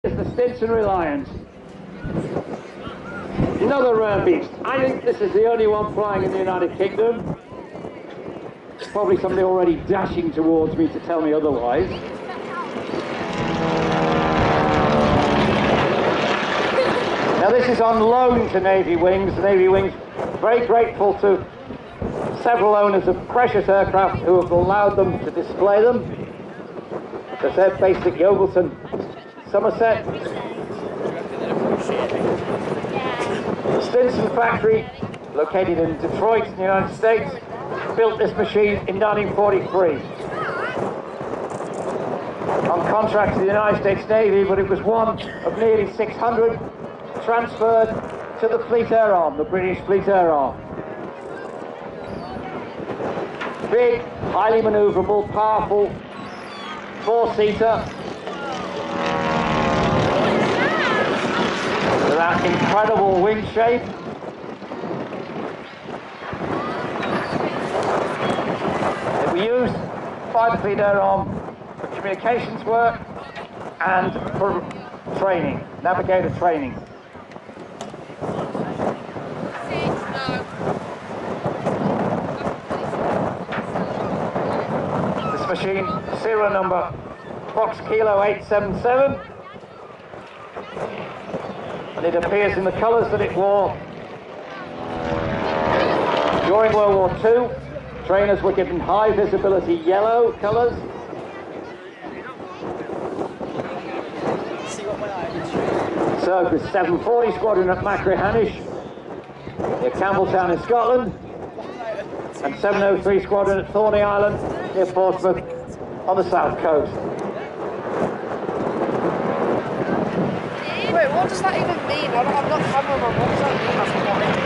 is the Stinson Reliance. Another rare beast. I think this is the only one flying in the United Kingdom. There's probably somebody already dashing towards me to tell me otherwise. Now this is on loan to Navy Wings. Navy Wings very grateful to several owners of precious aircraft who have allowed them to display them. So they're based at Yeovilton, Somerset. The Stinson factory, located in Detroit in the United States, built this machine in 1943. On contract to the United States Navy, but it was one of nearly 600 transferred to the Fleet Air Arm, the British Fleet Air Arm. Big, highly manoeuvrable, powerful, four-seater. With that incredible wing shape. It was used by the Fleet Air Arm for communications work and for training, navigator training. This machine, serial number Fox Kilo 877, and it appears in the colours that it wore during World War II. Trainers were given high visibility yellow colours. Served with 740 Squadron at Machrihanish near Campbelltown in Scotland, and 703 Squadron at Thorney Island near Portsmouth on the south coast. Wait, what does that even mean? I'm not cameraman. What does that mean?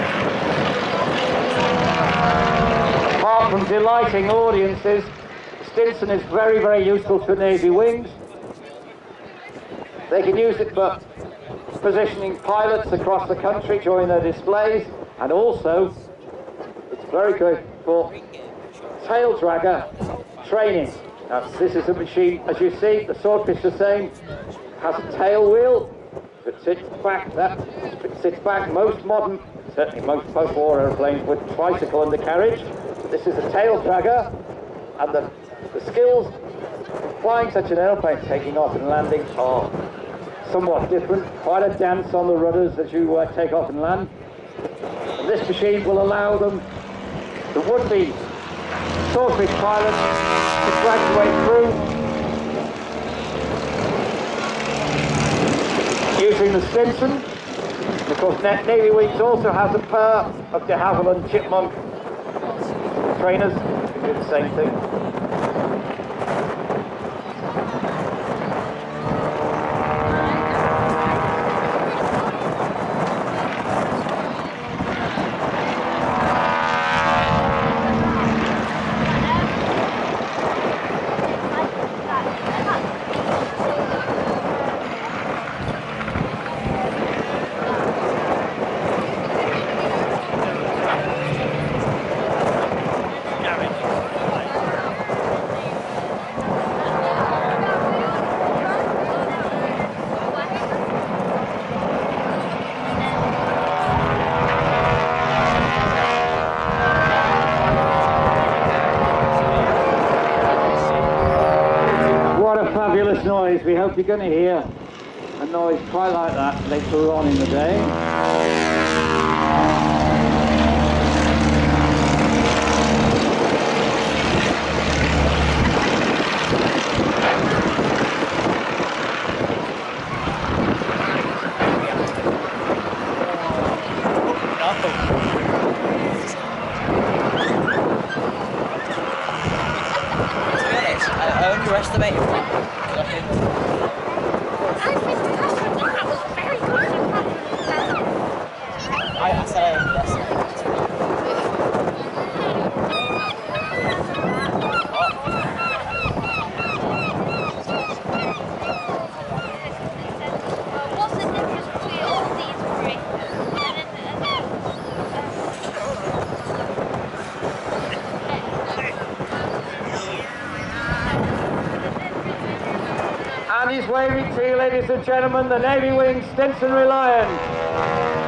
Apart from delighting audiences, Stinson is very, very useful to Navy Wings. They can use it for positioning pilots across the country during their displays, and also it's very good for tail dragger training. Now, this is a machine, as you see, the Swordfish the same, has a tail wheel that sits back. Most modern, certainly most post-war airplanes with tricycle undercarriage. This is a tail dragger, and the skills of flying such an airplane, taking off and landing, are somewhat different. Quite a dance on the rudders as you take off and land. And this machine will allow them, the would-be Swordfish pilots, to graduate through using the Stinson. Of course, Navy Wings also has a pair of de Havilland Chipmunk trainers who do the same thing. Fabulous noise. We hope you're going to hear a noise quite like that later on in the day. I underestimated that. I said I waving to you, ladies and gentlemen, the Navy Wings Stinson Reliant.